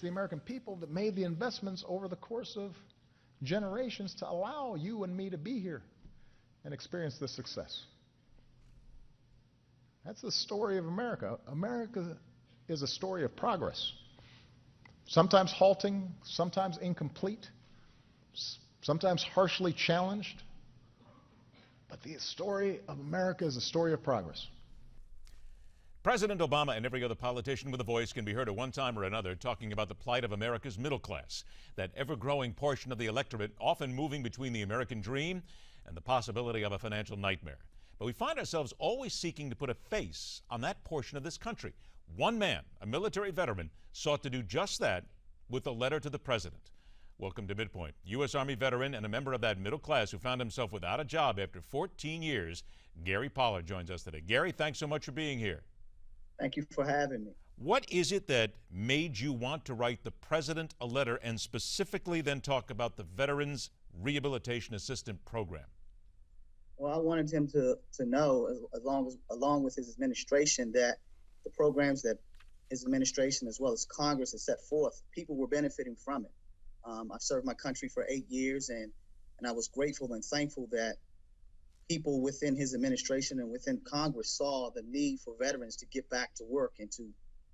the American people that made the investments over the course of generations to allow you and me to be here and experience this success. That's the story of America. America is a story of progress. Sometimes halting, sometimes incomplete, sometimes harshly challenged. But the story of America is a story of progress. President Obama and every other politician with a voice can be heard at one time or another talking about the plight of America's middle class, that ever-growing portion of the electorate often moving between the American dream and the possibility of a financial nightmare. But we find ourselves always seeking to put a face on that portion of this country. One man, a military veteran, sought to do just that with a letter to the president. Welcome to MidPoint. U.S. Army veteran and a member of that middle class who found himself without a job after 14 years, Gary Pollard joins us today. Gary, thanks so much for being here. Thank you for having me. What is it that made you want to write the president a letter and specifically then talk about the Veterans Rehabilitation Assistance Program? Well, I wanted him to know, along with his administration, that the programs that his administration as well as Congress has set forth, people were benefiting from it. I've served my country for 8 years, and I was grateful and thankful that people within his administration and within Congress saw the need for veterans to get back to work and to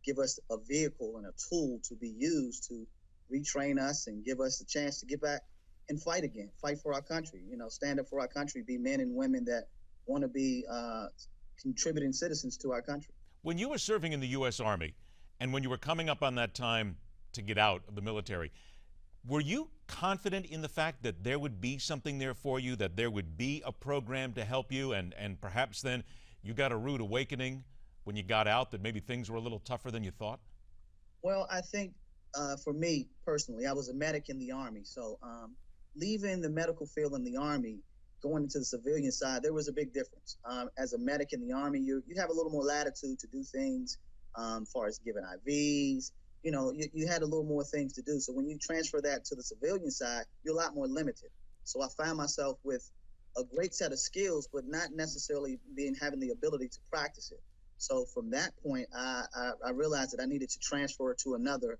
give us a vehicle and a tool to be used to retrain us and give us a chance to get back and fight again, fight for our country, stand up for our country, be men and women that want to be contributing citizens to our country. When you were serving in the U.S. Army and when you were coming up on that time to get out of the military, were you confident in the fact that there would be something there for you, that there would be a program to help you, and perhaps then you got a rude awakening when you got out that maybe things were a little tougher than you thought? Well, I think for me personally, I was a medic in the Army. So leaving the medical field in the Army, going into the civilian side, there was a big difference. As a medic in the Army, you have a little more latitude to do things as far as giving IVs. You had a little more things to do. So when you transfer that to the civilian side, you're a lot more limited. So I found myself with a great set of skills, but not necessarily having the ability to practice it. So from that point, I realized that I needed to transfer to another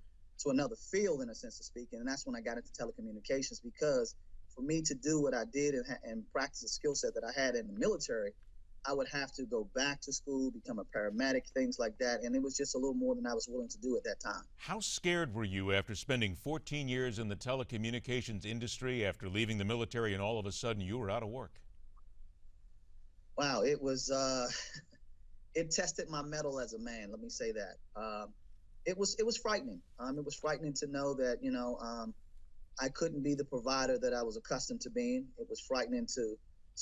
field, in a sense of speaking. And that's when I got into telecommunications, because for me to do what I did and practice the skill set that I had in the military, I would have to go back to school, become a paramedic, things like that. And it was just a little more than I was willing to do at that time. How scared were you after spending 14 years in the telecommunications industry, after leaving the military, and all of a sudden you were out of work? Wow, it was, it tested my mettle as a man, let me say that. It was frightening. It was frightening to know that, I couldn't be the provider that I was accustomed to being. It was frightening to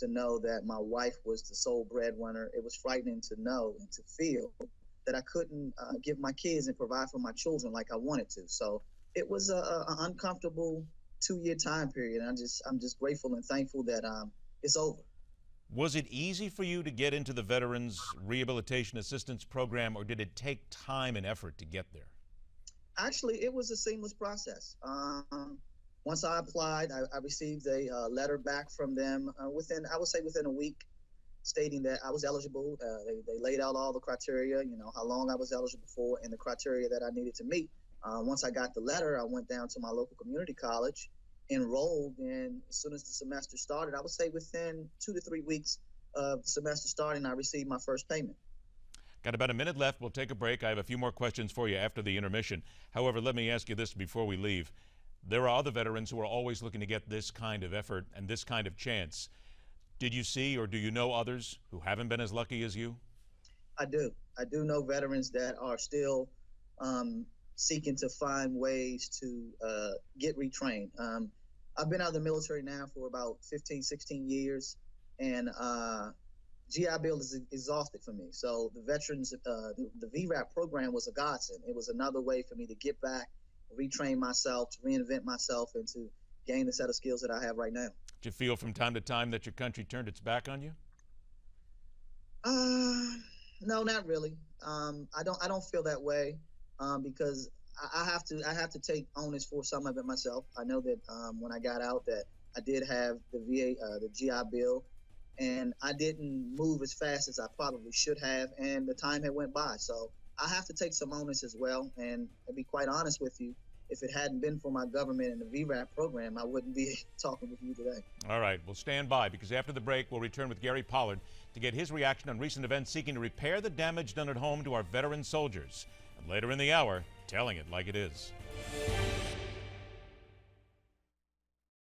know that my wife was the sole breadwinner. It was frightening to know and to feel that I couldn't give my kids and provide for my children like I wanted to. So it was an uncomfortable 2-year time period. And I'm just grateful and thankful that it's over. Was it easy for you to get into the Veterans Rehabilitation Assistance Program, or did it take time and effort to get there? Actually, it was a seamless process. Once I applied, I received a letter back from them within a week, stating that I was eligible. They laid out all the criteria, how long I was eligible for and the criteria that I needed to meet. Once I got the letter, I went down to my local community college, enrolled, and as soon as the semester started, I would say within 2 to 3 weeks of the semester starting, I received my first payment. Got about a minute left. We'll take a break. I have a few more questions for you after the intermission. However, let me ask you this before we leave. There are other veterans who are always looking to get this kind of effort and this kind of chance. Did you see, or do you know others who haven't been as lucky as you? I do. I do know veterans that are still seeking to find ways to get retrained. I've been out of the military now for about 15, 16 years, and GI Bill is exhausted for me. So the veterans, the VRAP program was a godsend. It was another way for me to get back, retrain myself, to reinvent myself, and to gain the set of skills that I have right now. Do you feel from time to time that your country turned its back on you? No, not really. I don't feel that way because I have to take onus for some of it myself. I know that when I got out that I did have the the GI Bill, and I didn't move as fast as I probably should have, and the time had went by. So I have to take some onus as well. And to be quite honest with you, if it hadn't been for my government and the VRAP program, I wouldn't be talking with you today. All right, we'll stand by, because after the break, we'll return with Gary Pollard to get his reaction on recent events seeking to repair the damage done at home to our veteran soldiers. And later in the hour, telling it like it is.